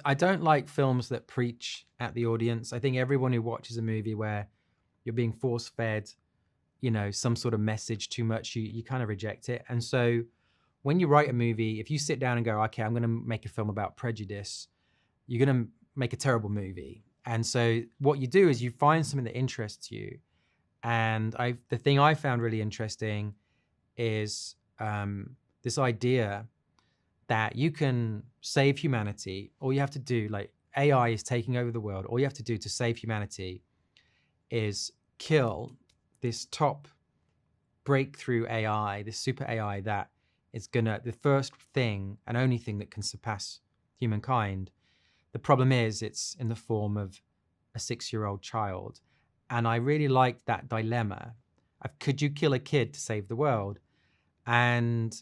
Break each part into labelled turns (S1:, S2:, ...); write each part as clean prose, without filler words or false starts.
S1: I don't like films that preach at the audience. I think everyone who watches a movie where you're being force fed, some sort of message too much, you kind of reject it. And so when you write a movie, if you sit down and go, okay, I'm going to make a film about prejudice, you're going to make a terrible movie. And so what you do is you find something that interests you. And the thing I found really interesting is this idea that you can save humanity. All you have to do, like AI is taking over the world. All you have to do to save humanity is kill this top breakthrough AI, this super AI that is the first thing and only thing that can surpass humankind. The problem is it's in the form of a 6-year-old child. And I really liked that dilemma of, could you kill a kid to save the world? And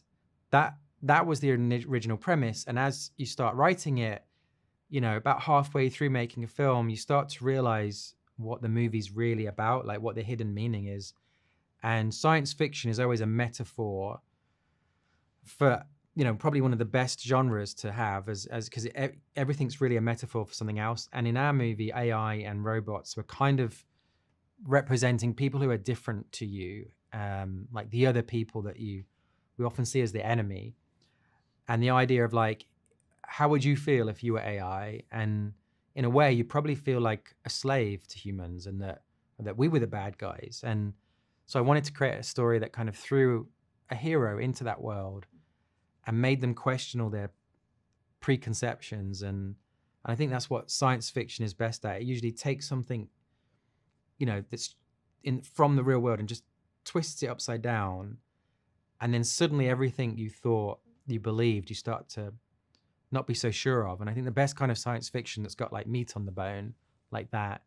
S1: that was the original premise. And as you start writing it, about halfway through making a film, you start to realize what the movie's really about, like what the hidden meaning is. And science fiction is always a metaphor for, probably one of the best genres to have, as because everything's really a metaphor for something else. And in our movie, AI and robots were kind of representing people who are different to you, like the other people that we often see as the enemy. And the idea of like, how would you feel if you were AI? And in a way, you probably feel like a slave to humans, and that we were the bad guys. And so I wanted to create a story that kind of threw a hero into that world and made them question all their preconceptions. And I think that's what science fiction is best at. It usually takes something, that's from the real world and just twists it upside down. And then suddenly everything you thought you believed, you start to not be so sure of. And I think the best kind of science fiction that's got like meat on the bone like that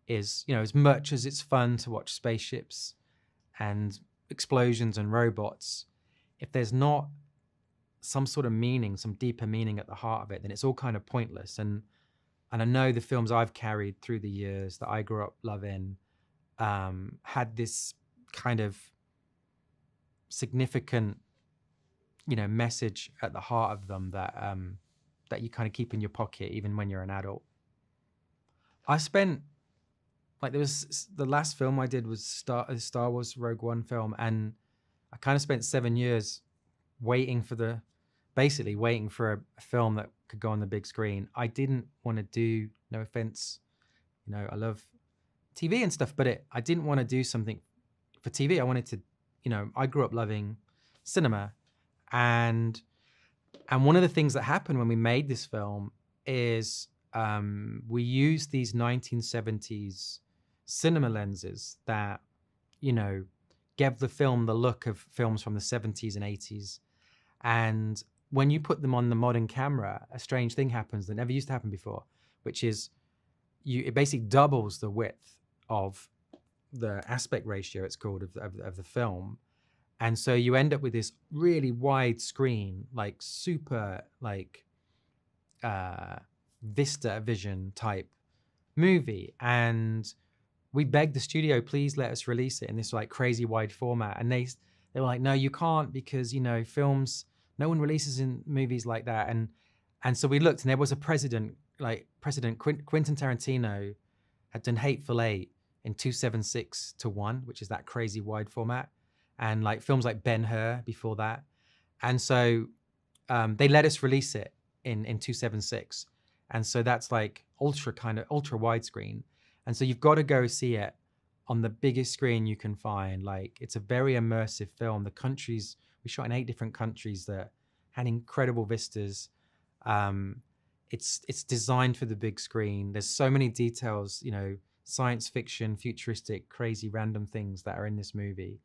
S1: is, as much as it's fun to watch spaceships and explosions and robots, if there's not some sort of meaning, some deeper meaning at the heart of it, then it's all kind of pointless. And I know the films I've carried through the years that I grew up loving had this kind of significant, message at the heart of them that you kind of keep in your pocket even when you're an adult. I spent, like, the last film I did was Star Wars Rogue One film, and I kind of spent 7 years waiting for a film that could go on the big screen. I didn't want to do, no offense, I love TV and stuff, but I didn't want to do something for TV. I wanted to, I grew up loving cinema. And one of the things that happened when we made this film is we used these 1970s cinema lenses that, gave the film the look of films from the 70s and 80s. And when you put them on the modern camera, a strange thing happens that never used to happen before, which is it basically doubles the width of the aspect ratio, it's called, of the film. And so you end up with this really wide screen, like super, like Vista Vision type movie. And we begged the studio, please let us release it in this like crazy wide format. And they were like, no, you can't, because, films, no one releases in movies like that. And so we looked, and there was a President Quentin Tarantino had done Hateful Eight in 2.76:1, which is that crazy wide format. And like films like Ben-Hur before that. And so they let us release it in 2.76. And so that's like ultra widescreen. And so you've got to go see it on the biggest screen you can find. Like, it's a very immersive film. We shot in 8 different countries that had incredible vistas. It's designed for the big screen. There's so many details, science fiction, futuristic, crazy, random things that are in this movie.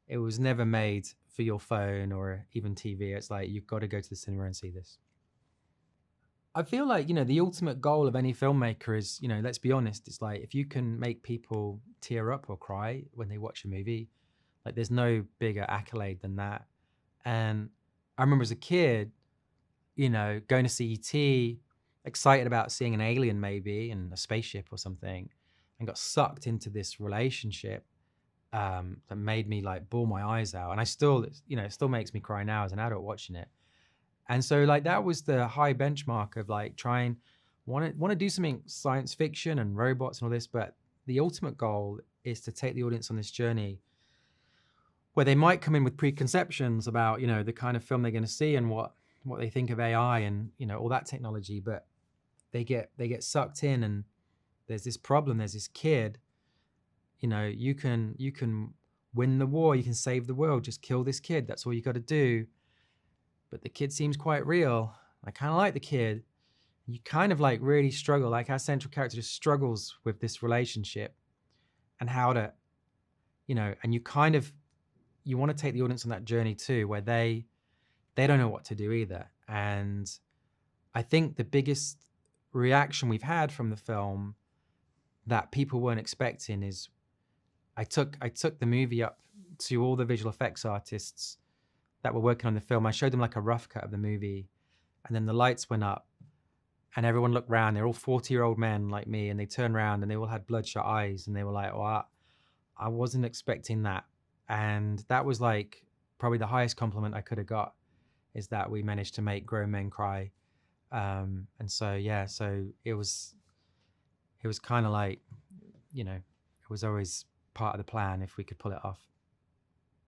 S1: It was never made for your phone or even TV. It's like, you've got to go to the cinema and see this. I feel like, the ultimate goal of any filmmaker is, let's be honest, it's like, if you can make people tear up or cry when they watch a movie, like, there's no bigger accolade than that. And I remember as a kid, going to see E.T., excited about seeing an alien maybe and a spaceship or something, and got sucked into this relationship that made me like bawl my eyes out. And I still, it still makes me cry now as an adult watching it. And so like that was the high benchmark of like trying want to do something science fiction and robots and all this, but the ultimate goal is to take the audience on this journey where they might come in with preconceptions about, the kind of film they're going to see and what they think of AI and, all that technology, but they get sucked in, and there's this problem, there's this kid, you can win the war, you can save the world, just kill this kid, that's all you got to do. But the kid seems quite real. I kind of like the kid. You kind of like really struggle, like our central character just struggles with this relationship and how to, and you want to take the audience on that journey too, where they don't know what to do either. And I think the biggest reaction we've had from the film that people weren't expecting is I took the movie up to all the visual effects artists that were working on the film. I showed them like a rough cut of the movie, and then the lights went up and everyone looked around. They're all 40-year-old men like me, and they turned around and they all had bloodshot eyes, and they were like, "Oh, I wasn't expecting that." And that was like probably the highest compliment I could have got, is that we managed to make grown men cry. And so, yeah, so it was kind of like, it was always part of the plan if we could pull it off.